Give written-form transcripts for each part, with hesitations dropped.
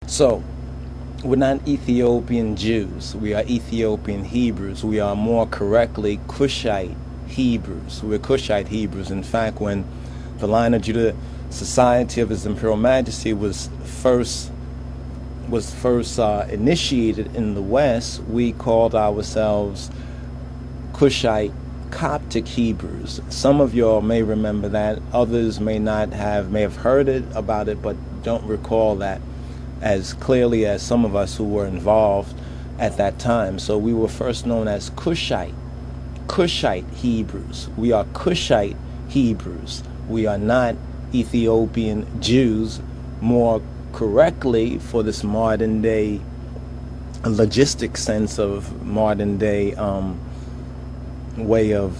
So, we're not Ethiopian Jews. We are Ethiopian Hebrews. We are more correctly Cushite Hebrews. We're Cushite Hebrews. In fact, when the line of Judah Society of His Imperial Majesty was first initiated in the West, we called ourselves Cushite Coptic Hebrews. Some of y'all may remember that. Others may have heard about it, but don't recall that as clearly as some of us who were involved at that time. So we were first known as Cushite Hebrews. We are Cushite Hebrews. We are not Ethiopian Jews. More correctly, for this modern day logistic sense of modern day way of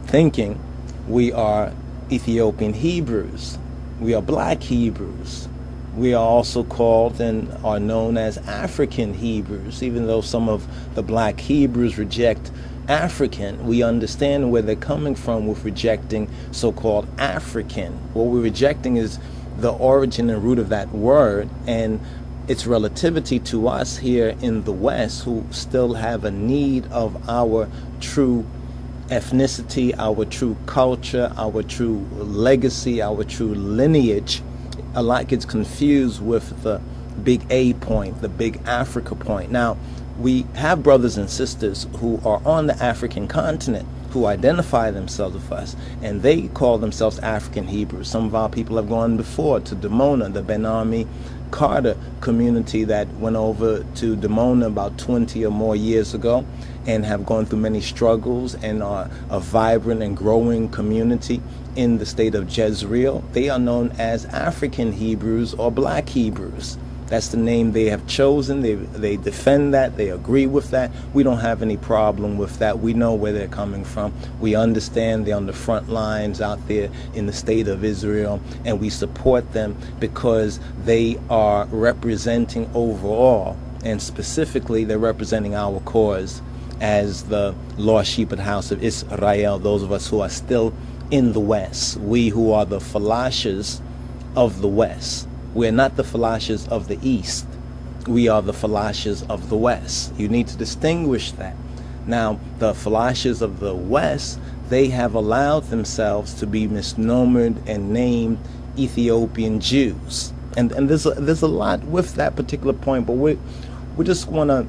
thinking, we are Ethiopian Hebrews. We are black Hebrews. We are also called and are known as African Hebrews. Even though some of the black Hebrews reject African, we understand where they're coming from with rejecting so-called African. What we're rejecting is the origin and root of that word and its relativity to us here in the West, who still have a need of our true ethnicity, our true culture, our true legacy, our true lineage. A lot gets confused with the big A point, the big Africa point. Now, we have brothers and sisters who are on the African continent who identify themselves with us, and they call themselves African Hebrews. Some of our people have gone before to Dimona, the Ben-Ami Carter community that went over to Dimona about 20 or more years ago and have gone through many struggles and are a vibrant and growing community in the state of Jezreel. They are known as African Hebrews or Black Hebrews. That's the name they have chosen. They defend that. They agree with that. We don't have any problem with that. We know where they're coming from. We understand they're on the front lines out there in the state of Israel, and we support them because they are representing overall, and specifically they're representing our cause as the lost sheep of the house of Israel, those of us who are still in the West, we who are the Falashas of the West. We're not the Falashas of the East. We are the Falashas of the West. You need to distinguish that. Now, the Falashas of the West, they have allowed themselves to be misnomered and named Ethiopian Jews. And there's a lot with that particular point, but we just want to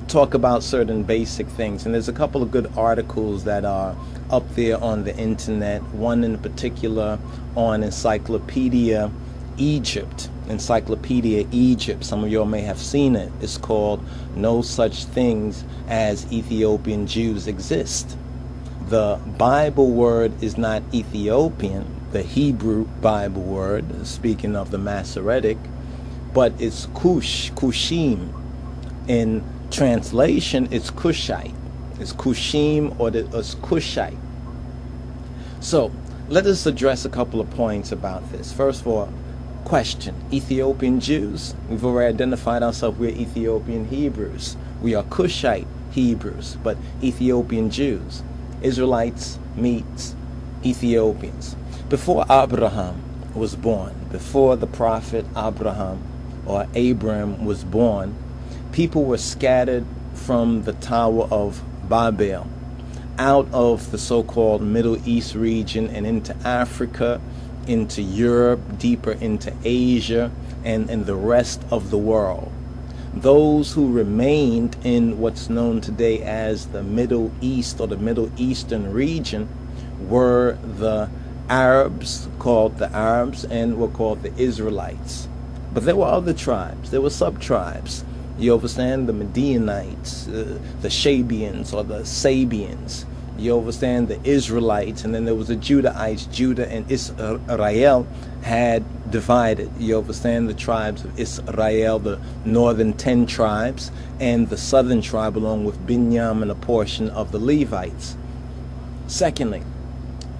talk about certain basic things. And there's a couple of good articles that are up there on the internet. One in particular on Encyclopedia Egypt. Some of y'all may have seen it. It's called No Such Things as Ethiopian Jews Exist. The Bible word is not Ethiopian, the Hebrew Bible word, speaking of the Masoretic, but it's Kushim. In translation, it's Kushite. It's Kushim or it's Kushite. So, let us address a couple of points about this. First of all, question: Ethiopian Jews. We've already identified ourselves. We're Ethiopian Hebrews. We are Cushite Hebrews, but Ethiopian Jews. Israelites meets Ethiopians. Before Abraham was born, before the prophet Abraham or Abram was born, people were scattered from the Tower of Babel out of the so-called Middle East region and into Africa, into Europe, deeper into Asia, and the rest of the world. Those who remained in what's known today as the Middle East or the Middle Eastern region were the Arabs, called the Arabs, and were called the Israelites. But there were other tribes. There were sub-tribes. You understand? The Medianites, the Shabians or the Sabians. You understand? The Israelites, and then there was the Judahites. Judah and Israel had divided. You understand? The tribes of Israel, the northern 10 tribes, and the southern tribe, along with Binyam and a portion of the Levites. Secondly,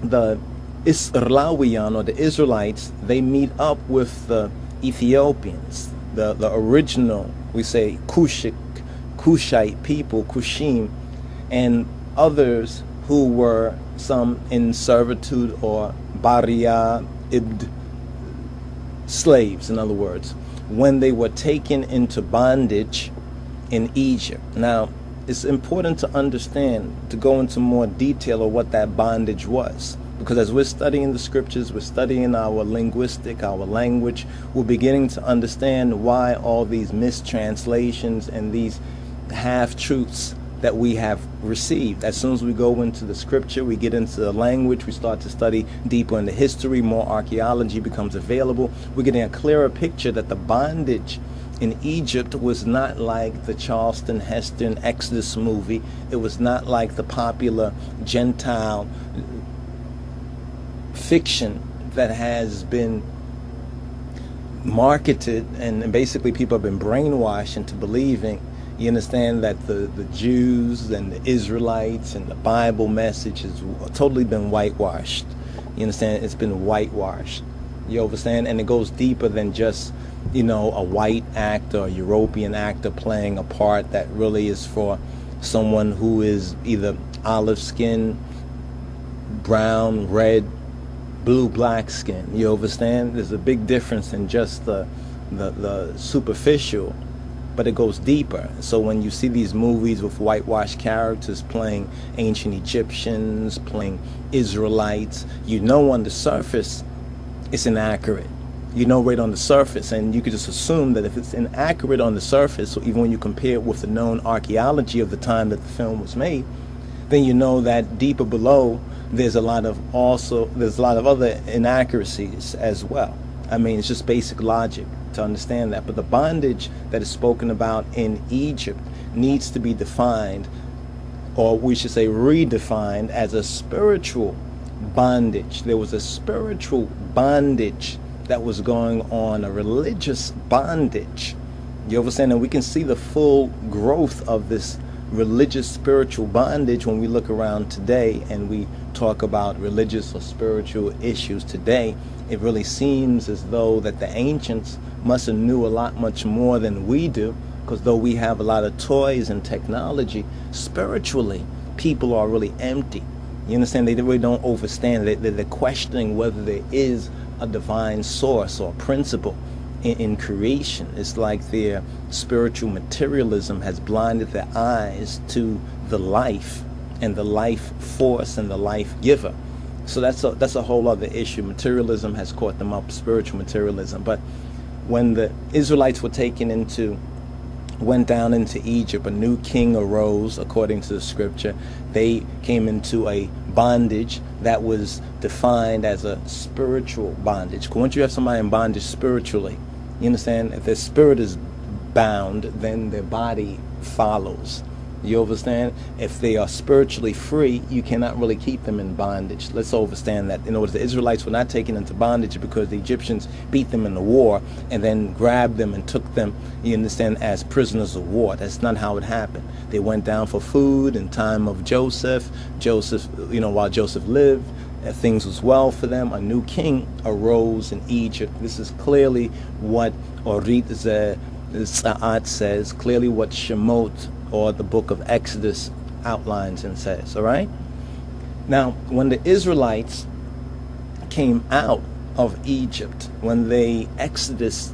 the Israelian or the Israelites, they meet up with the Ethiopians, the original, we say Cushite people, Kushim, and others who were some in servitude or Baria Ibd, slaves, in other words, when they were taken into bondage in Egypt. Now, it's important to understand, to go into more detail of what that bondage was. Because as we're studying the scriptures, we're studying our linguistic, our language, we're beginning to understand why all these mistranslations and these half-truths that we have received. As soon as we go into the scripture, we get into the language, we start to study deeper into history, more archaeology becomes available. We're getting a clearer picture that the bondage in Egypt was not like the Charleston Heston Exodus movie. It was not like the popular Gentile fiction that has been marketed, and basically people have been brainwashed into believing. You understand that the Jews and the Israelites and the Bible message has totally been whitewashed. You understand? It's been whitewashed. You understand? And it goes deeper than just, a white actor, a European actor playing a part that really is for someone who is either olive skin, brown, red, blue, black skin. You understand? There's a big difference in just the superficial, but it goes deeper. So when you see these movies with whitewashed characters playing ancient Egyptians, playing Israelites, on the surface it's inaccurate. Right on the surface, and you could just assume that if it's inaccurate on the surface, so even when you compare it with the known archaeology of the time that the film was made, then you know that deeper below there's a lot of other inaccuracies as well. I mean, it's just basic logic to understand that. But the bondage that is spoken about in Egypt needs to be defined, or we should say redefined, as a spiritual bondage. There was a spiritual bondage that was going on, a religious bondage. You understand? And we can see the full growth of this religious spiritual bondage when we look around today and we talk about religious or spiritual issues today. It really seems as though that the ancients must have knew a lot much more than we do, because though we have a lot of toys and technology, spiritually people are really empty. You understand? They really don't understand. They're questioning whether there is a divine source or principle in creation. It's like their spiritual materialism has blinded their eyes to the life and the life force and the life giver. So that's a whole other issue. Materialism has caught them up, spiritual materialism. But when the Israelites went down into Egypt, a new king arose, according to the scripture. They came into a bondage that was defined as a spiritual bondage. Because once you have somebody in bondage spiritually, you understand, if their spirit is bound, then their body follows. You understand? If they are spiritually free, you cannot really keep them in bondage. Let's understand that. In other words, the Israelites were not taken into bondage because the Egyptians beat them in the war and then grabbed them and took them, you understand, as prisoners of war. That's not how it happened. They went down for food in time of Joseph. While Joseph lived, things was well for them. A new king arose in Egypt. This is clearly what Orit Za'at says, clearly what Shemot, or the book of Exodus, outlines and says. All right? Now, when the Israelites came out of Egypt, when they exodus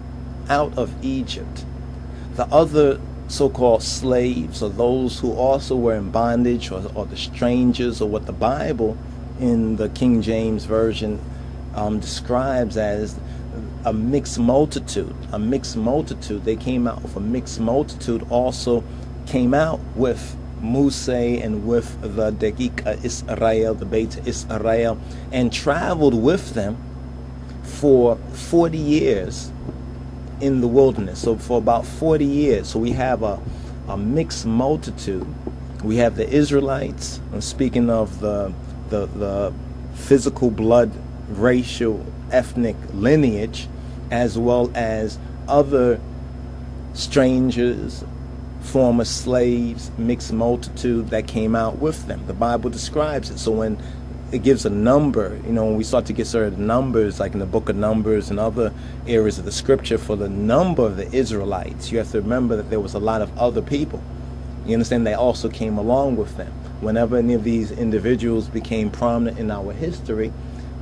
out of Egypt, the other so-called slaves, or those who also were in bondage, or the strangers, or what the Bible in the King James Version describes as a mixed multitude. A mixed multitude. They came out with a mixed multitude, also came out with Musa and with the Degik Israel, the Beit Israel, and traveled with them for 40 years in the wilderness. So for about 40 years. So we have a mixed multitude. We have the Israelites. I'm speaking of the physical blood, racial, ethnic lineage, as well as other strangers, former slaves, mixed multitude that came out with them. The Bible describes it. So when it gives a number, when we start to get certain numbers, like in the book of Numbers and other areas of the scripture, for the number of the Israelites, you have to remember that there was a lot of other people. You understand? They also came along with them. Whenever any of these individuals became prominent in our history,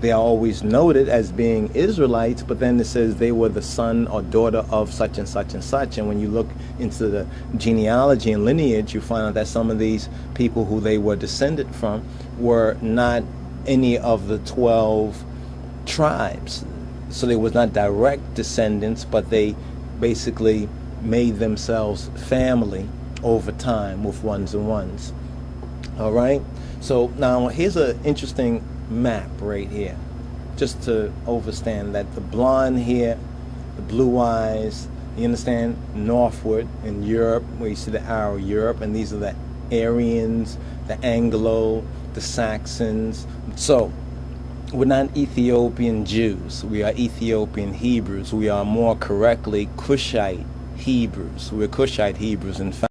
They are always noted as being Israelites, but then it says they were the son or daughter of such and such and such. And when you look into the genealogy and lineage, you find out that some of these people who they were descended from were not any of the 12 tribes. So they was not direct descendants, but they basically made themselves family over time with ones and ones. All right? So now here's an interesting map right here, just to understand that the blonde here, the blue eyes, you understand, northward in Europe, where you see the arrow, Europe, and these are the Aryans, the Anglo, the Saxons. So we're not Ethiopian Jews, we are Ethiopian Hebrews. We are more correctly Cushite Hebrews. We're Cushite Hebrews, in fact.